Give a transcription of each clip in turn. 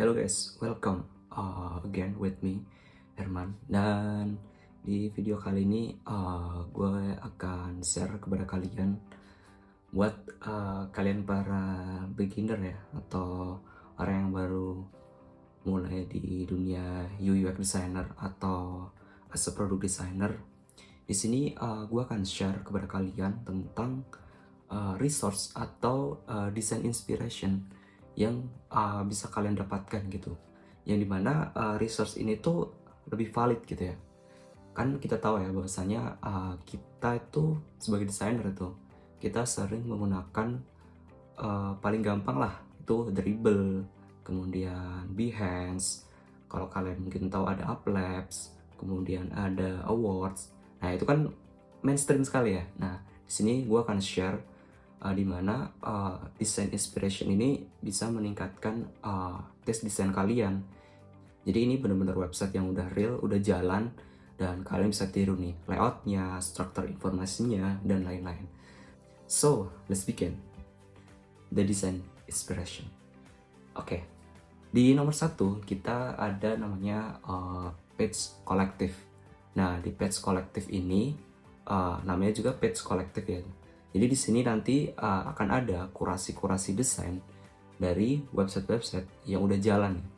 Hello guys, welcome again with me, Herman. Dan di video kali ini gue akan share kepada kalian buat kalian para beginner ya, atau orang yang baru mulai di dunia UI/UX designer atau as a product designer. Di sini gue akan share kepada kalian tentang resource atau design inspiration yang bisa kalian dapatkan gitu. Yang dimana resource ini tuh lebih valid gitu ya. Kan kita tahu ya bahwasanya kita itu sebagai desainer itu kita sering menggunakan paling gampang lah itu Dribble, kemudian Behance. Kalau kalian mungkin tahu ada Uplabs, kemudian ada Awards. Nah itu kan mainstream sekali ya. Nah di sini gue akan share di mana design inspiration ini bisa meningkatkan tes desain kalian. Jadi ini benar-benar website yang udah real, udah jalan, dan kalian bisa tiru nih layoutnya, struktur informasinya, dan lain-lain. So, let's begin the design inspiration. Oke, di nomor satu kita ada namanya page collective. Nah, di page collective ini namanya juga page collective ya. Jadi di sini nanti akan ada kurasi-kurasi desain dari website-website yang udah jalan nih.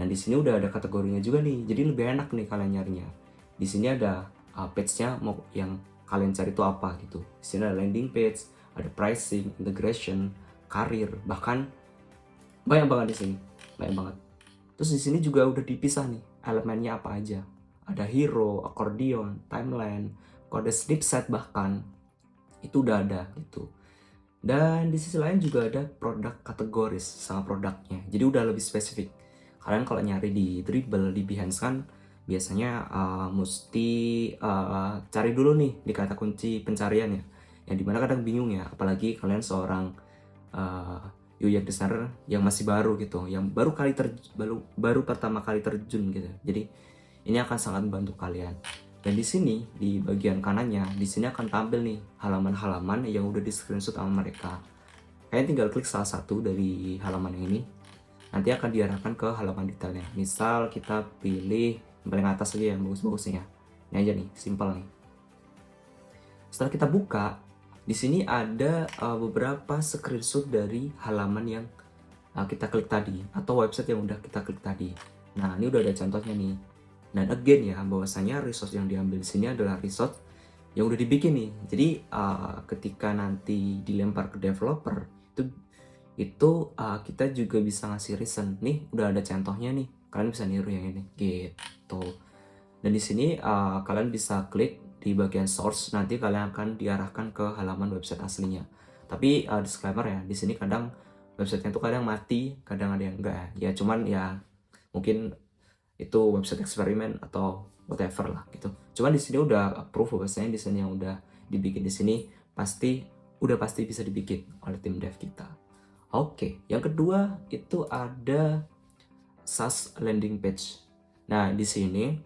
Nah di sini udah ada kategorinya juga nih, jadi lebih enak nih kalian nyarinya. Di sini ada page-nya mau yang kalian cari itu apa gitu. Di sini ada landing page, ada pricing, integration, karir, bahkan banyak banget di sini, banyak banget. Terus di sini juga udah dipisah nih elemennya apa aja. Ada hero, accordion, timeline, kode snipset bahkan itu udah ada gitu. Dan di sisi lain juga ada produk kategoris sama produknya. Jadi udah lebih spesifik. Kalian kalau nyari di Dribble, di Behance kan biasanya mesti cari dulu nih di kata kunci pencarian ya. Yang dimana kadang bingung ya, apalagi kalian seorang UI/UX designer yang masih baru gitu, yang baru pertama kali terjun gitu. Jadi ini akan sangat membantu kalian. Dan di sini di bagian kanannya, di sini akan tampil nih halaman-halaman yang udah di screenshot sama mereka. Kalian tinggal klik salah satu dari halaman yang ini, nanti akan diarahkan ke halaman detailnya. Misal kita pilih yang paling atas aja yang bagus-bagusnya. Ini aja nih, simple nih. Setelah kita buka, di sini ada beberapa screenshot dari halaman yang kita klik tadi atau website yang udah kita klik tadi. Nah, ini udah ada contohnya nih. Dan again ya, bahwasanya resource yang diambil di sini adalah resource yang udah dibikin nih. Jadi ketika nanti dilempar ke developer itu kita juga bisa ngasih reason. Nih udah ada contohnya nih, kalian bisa niru yang ini gitu. Dan di sini kalian bisa klik di bagian source, nanti kalian akan diarahkan ke halaman website aslinya. Tapi disclaimer ya, di sini kadang websitenya tuh kadang mati, kadang ada yang enggak ya. Cuman ya mungkin itu website eksperimen atau whatever lah gitu. Cuman di sini udah approve bahwasanya desain yang udah dibikin di sini pasti bisa dibikin oleh tim dev kita. Oke, yang kedua itu ada SaaS landing page. Nah, di sini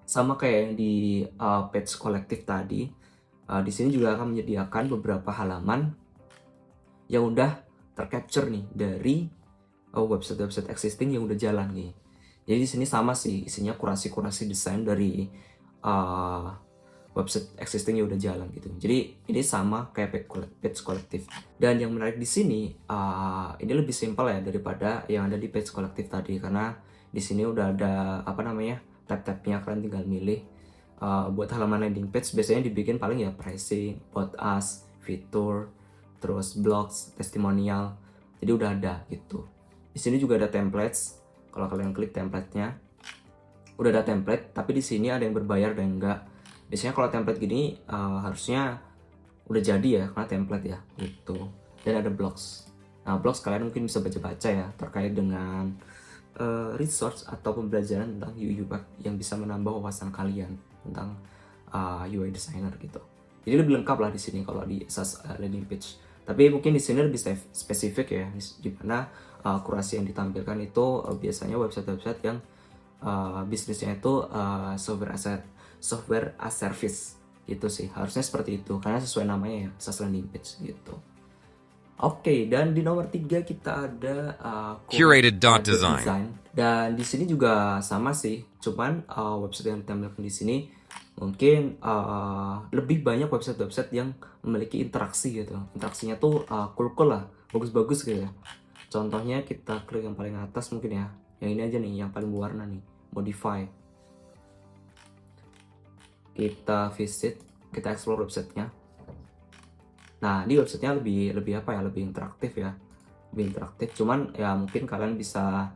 sama kayak yang di page kolektif tadi, di sini juga akan menyediakan beberapa halaman yang udah tercapture nih dari website-website existing yang udah jalan nih. Jadi di sini sama sih, isinya kurasi-kurasi desain dari website existing yang udah jalan gitu. Jadi ini sama kayak page kolektif. Dan yang menarik di sini, ini lebih simpel ya daripada yang ada di page kolektif tadi, karena di sini udah ada apa namanya tab-tabnya, kalian tinggal milih. Buat halaman landing page biasanya dibikin paling ya pricing, about us, fitur, terus blogs, testimonial. Jadi udah ada gitu. Di sini juga ada templates. Kalau kalian klik template-nya, udah ada template, tapi di sini ada yang berbayar dan enggak. Biasanya kalau template gini harusnya udah jadi ya, karena template ya gitu. Dan ada blogs. Nah, blogs kalian mungkin bisa baca-baca ya terkait dengan resource atau pembelajaran tentang UI/UX yang bisa menambah wawasan kalian tentang UI designer gitu. Jadi lebih lengkap lah di sini kalau di SaaS landing page. Tapi mungkin di sini lebih spesifik ya, di mana kurasi yang ditampilkan itu biasanya website-website yang bisnisnya itu software as service gitu sih. Harusnya seperti itu karena sesuai namanya ya, SaaS landing page gitu. Oke, dan di nomor 3 kita ada Curated Curated.design. Design. Dan di sini juga sama sih, cuman website yang ditampilkan di sini mungkin lebih banyak website-website yang memiliki interaksi gitu. Interaksinya tuh cool-cool lah, bagus-bagus gitu ya. Contohnya kita klik yang paling atas mungkin ya. Yang ini aja nih, yang paling berwarna nih, Modify. Kita visit, kita explore websitenya. Nah, di websitenya lebih apa ya, lebih interaktif ya, lebih interaktif. Cuman ya mungkin kalian bisa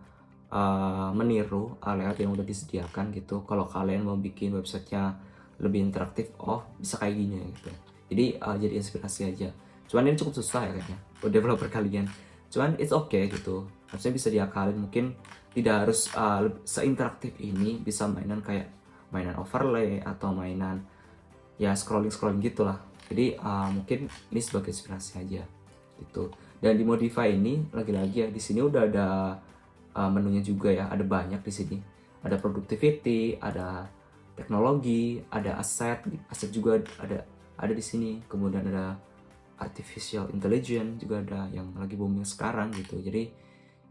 meniru layout yang udah disediakan gitu. Kalau kalian mau bikin websitenya lebih interaktif, oh bisa kayak gini gitu. Jadi jadi inspirasi aja. Cuman ini cukup susah ya kayaknya buat developer kalian. Cuman it's okay gitu. Harusnya bisa diakalin. Mungkin tidak harus seinteraktif ini, bisa mainan kayak mainan overlay atau mainan ya scrolling gitulah. Jadi mungkin ini sebagai inspirasi aja gitu. Dan di Modify ini lagi-lagi ya, di sini udah ada menunya juga ya, ada banyak di sini. Ada productivity, ada teknologi, ada aset juga ada di sini. Kemudian ada artificial intelligence juga ada yang lagi booming sekarang gitu. Jadi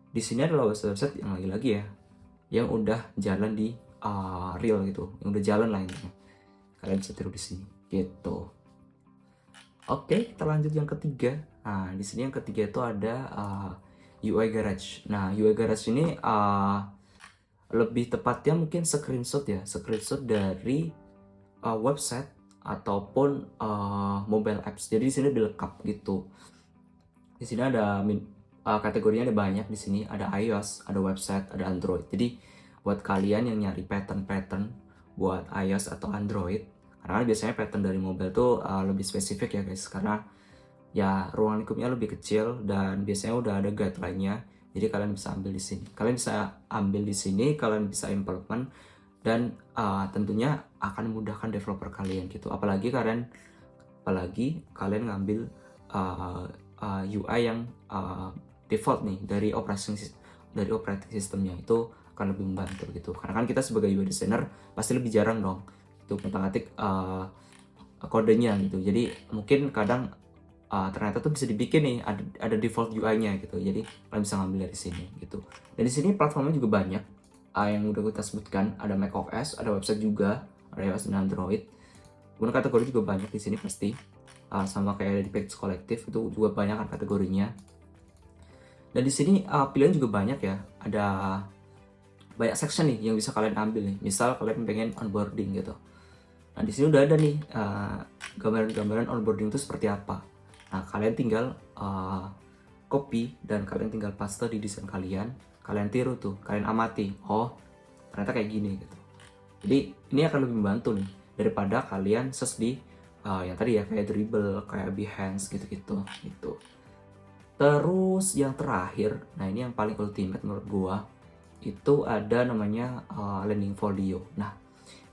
di sini adalah website yang lagi-lagi ya, yang udah jalan di real gitu, yang udah jalan lah intinya. Kalian bisa tiru di sini gitu. Oke, kita lanjut yang ketiga. Nah, di sini yang ketiga itu ada UI Garage. Nah, UI Garage ini lebih tepatnya mungkin screenshot ya, screenshot dari website ataupun mobile apps. Jadi di sini dilengkap gitu. Di sini ada kategorinya ada banyak di sini, ada iOS, ada website, ada Android. Jadi buat kalian yang nyari pattern buat iOS atau Android, karena biasanya pattern dari mobile tuh lebih spesifik ya guys, karena ya ruang lingkupnya lebih kecil dan biasanya udah ada guideline-nya. Jadi kalian bisa ambil di sini. Kalian bisa implement dan tentunya akan memudahkan developer kalian gitu. Apalagi kalian ngambil UI yang default nih dari operating systemnya, itu akan lebih membantu gitu. Karena kan kita sebagai UI designer pasti lebih jarang dong itu ngotak-ngatik kodenya gitu. Jadi mungkin kadang ternyata tuh bisa dibikin nih ada default UI-nya gitu. Jadi kalian bisa ngambil dari sini gitu. Dan di sini platformnya juga banyak yang udah kita sebutkan. Ada macOS, ada website juga, ada iOS dan Android. Kemudian kategori juga banyak di sini pasti. Sama kayak di Page Collective itu juga banyak kan kategorinya. Dan di sini pilihan juga banyak ya. Ada banyak section nih yang bisa kalian ambil nih. Misal kalian pengen onboarding gitu. Nah, di sini udah ada nih gambaran-gambaran onboarding itu seperti apa. Nah, kalian tinggal copy dan kalian tinggal paste di desain kalian. Kalian tiru tuh, kalian amati. Oh, ternyata kayak gini gitu. Jadi ini akan lebih membantu nih daripada kalian search di yang tadi ya, kayak Dribbble, kayak Behance gitu-gitu gitu. Terus yang terakhir, nah ini yang paling ultimate menurut gua, itu ada namanya landing folio. Nah,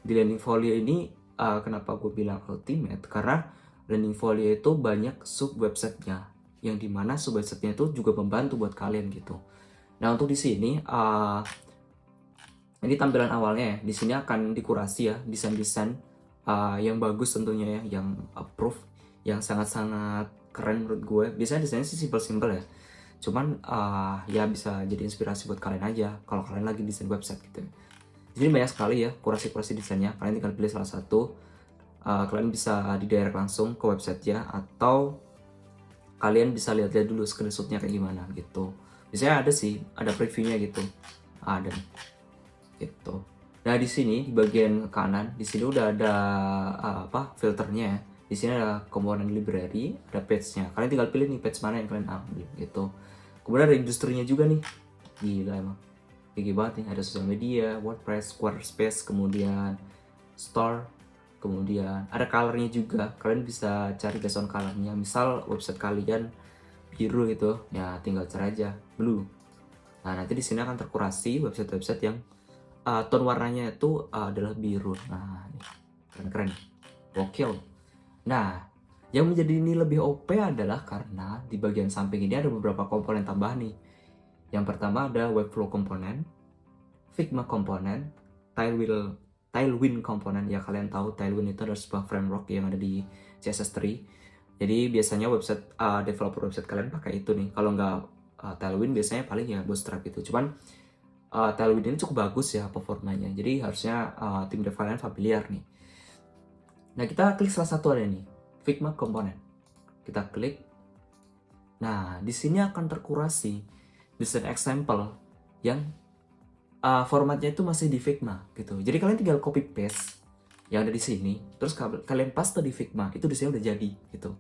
di landing folio ini kenapa gue bilang ultimate, karena landing folio itu banyak sub websitenya, yang dimana sub websitenya itu juga membantu buat kalian gitu. Nah, untuk di sini ini tampilan awalnya ya. Di sini akan dikurasi ya desain-desain yang bagus tentunya ya, yang approve, yang sangat-sangat keren menurut gue. Biasanya desainnya sih simple-simple ya, cuman ya bisa jadi inspirasi buat kalian aja kalau kalian lagi desain website gitu. Jadi banyak sekali ya kurasi-kurasi desainnya. Kalian tinggal pilih salah satu. Kalian bisa didirect langsung ke website-nya, atau kalian bisa lihat-lihat dulu screenshot-nya kayak gimana gitu. Biasanya ada sih, ada previewnya gitu. Ada gitu. Nah, di sini di bagian kanan, di sini udah ada filternya. Di sini ada komponen library, ada page-nya. Kalian tinggal pilih nih page mana yang kalian ambil gitu. Kemudian ada industrinya juga nih. Gila emang. Tinggi banget nih, ada sosial media, WordPress, Squarespace, kemudian store, kemudian ada colornya juga. Kalian bisa cari based on colornya. Misal website kalian biru gitu, ya tinggal cari aja blue. Nah, nanti di sini akan terkurasi website-website yang tone warnanya itu adalah biru. Nah, ini keren-keren, gokil. Nah, yang menjadi ini lebih OP adalah karena di bagian samping ini ada beberapa komponen tambahan nih. Yang pertama ada Webflow komponen, Figma komponen, Tailwind komponen. Ya, kalian tahu Tailwind itu adalah sebuah framework yang ada di CSS3. Jadi biasanya website developer website kalian pakai itu nih. Kalau nggak Tailwind biasanya paling ya Bootstrap itu. Cuman Tailwind ini cukup bagus ya performanya. Jadi harusnya tim dev kalian familiar nih. Nah, kita klik salah satu ada nih, Figma Component. Kita klik. Nah, di sini akan terkurasi desain example yang formatnya itu masih di Figma gitu. Jadi kalian tinggal copy paste yang ada di sini, terus kalian paste di Figma, itu desainnya udah jadi gitu.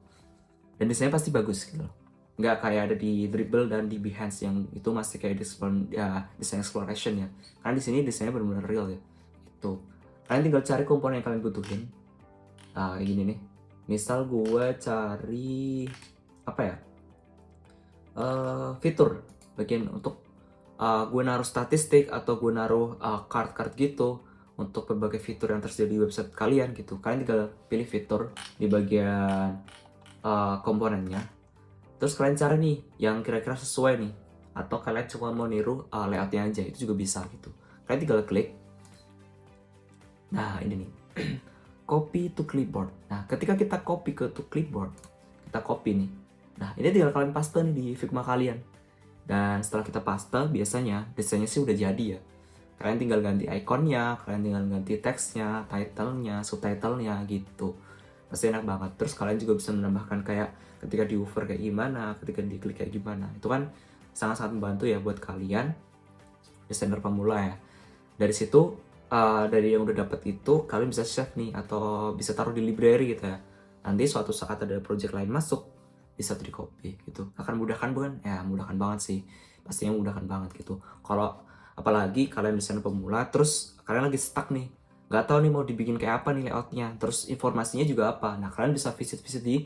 Dan desainnya pasti bagus gitu loh. Nggak kayak ada di Dribble dan di Behance yang itu masih kayak desain exploration ya. Karena di sini desainnya benar-benar real ya. Itu. Kalian tinggal cari komponen yang kalian butuhin. Nah, kayak gini nih. Misal gue cari apa ya? Fitur bagian untuk gue naruh statistik atau gue naruh card-card gitu untuk berbagai fitur yang tersedia di website kalian gitu. Kalian tinggal pilih fitur di bagian komponennya. Terus kalian cari nih yang kira-kira sesuai nih. Atau kalian cuma mau niru layoutnya aja, itu juga bisa gitu. Kalian tinggal klik. Nah, ini nih. Copy to clipboard. Nah, ketika kita copy ke to clipboard, kita copy nih. Nah, ini tinggal kalian paste nih di Figma kalian. Dan setelah kita paste, biasanya desainnya sih udah jadi ya. Kalian tinggal ganti ikonnya, kalian tinggal ganti teksnya, title-nya, subtitle-nya gitu. Pasti enak banget. Terus kalian juga bisa menambahkan kayak ketika di hover kayak gimana, ketika diklik kayak gimana. Itu kan sangat-sangat membantu ya buat kalian desainer pemula ya. Dari situ, dari yang udah dapet itu, kalian bisa save nih atau bisa taruh di library gitu ya. Nanti suatu saat ada project lain masuk, bisa di copy gitu. Akan mudahkan bukan? Ya mudahkan banget sih. Pastinya mudahkan banget gitu. Kalau apalagi kalian desainer pemula, terus kalian lagi stuck nih, nggak tahu nih mau dibikin kayak apa nih layoutnya, terus informasinya juga apa. Nah, kalian bisa visit-visit di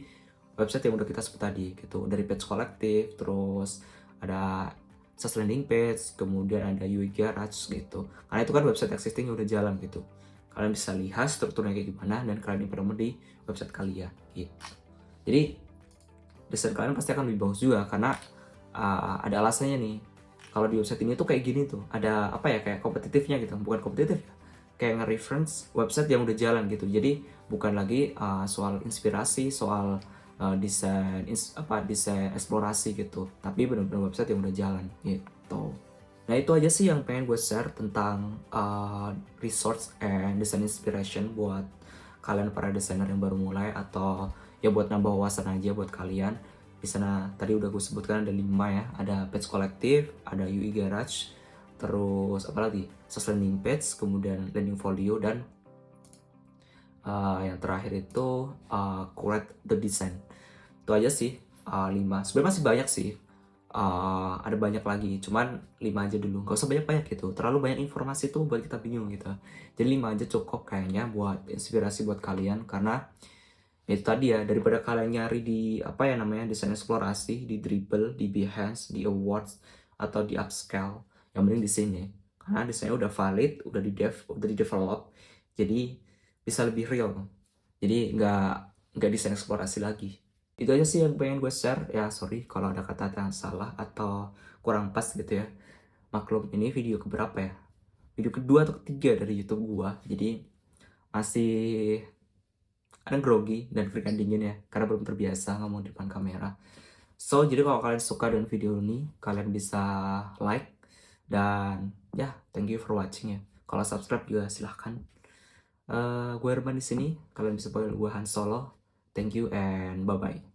website yang udah kita sebut tadi gitu. Dari Page Collective, terus ada SAS landing page, kemudian ada UI Garage gitu. Karena itu kan website existing yang udah jalan gitu. Kalian bisa lihat strukturnya kayak gimana dan kalian implement di website kalian gitu. Jadi desain kalian pasti akan lebih bagus juga karena ada alasannya nih. Kalau di website ini tuh kayak gini tuh, ada apa ya, kayak kompetitifnya gitu. Bukan kompetitif ya, kayak nge-reference website yang udah jalan gitu. Jadi bukan lagi soal inspirasi, soal desain eksplorasi gitu, tapi benar-benar website yang udah jalan gitu. Nah, itu aja sih yang pengen gue share tentang resource and design inspiration buat kalian para desainer yang baru mulai atau ya buat nambah wawasan aja buat kalian. Di sana tadi udah gue sebutkan ada 5 ya, ada Page Collective, ada UI Garage, terus apa lagi, SAS landing page, kemudian landing folio, dan yang terakhir itu correct the design. Itu aja sih 5. Sebenarnya masih banyak sih. Ada banyak lagi, cuman 5 aja dulu. Gak usah banyak-banyak gitu. Terlalu banyak informasi tuh buat kita bingung gitu. Jadi 5 aja cukup kayaknya buat inspirasi buat kalian, karena itu tadi ya, daripada kalian nyari di apa ya namanya desain eksplorasi di Dribble, di Behance, di Awards atau di Upscale, yang penting di sini. Karena desainnya udah valid, udah di develop, jadi bisa lebih real. Jadi nggak desain eksplorasi lagi. Itu aja sih yang pengen gue share. Ya sorry kalau ada kata-kata yang salah atau kurang pas gitu ya. Maklum, ini video keberapa ya? Video kedua atau ketiga dari YouTube gua. Jadi masih ada grogi dan freaking dingin ya, karena belum terbiasa ngomong di depan kamera. So, jadi kalau kalian suka dengan video ini, kalian bisa like, dan ya, thank you for watching ya. Kalau subscribe juga silahkan. Gue Herman di sini. Kalian bisa panggil gue Han Solo. Thank you and bye bye.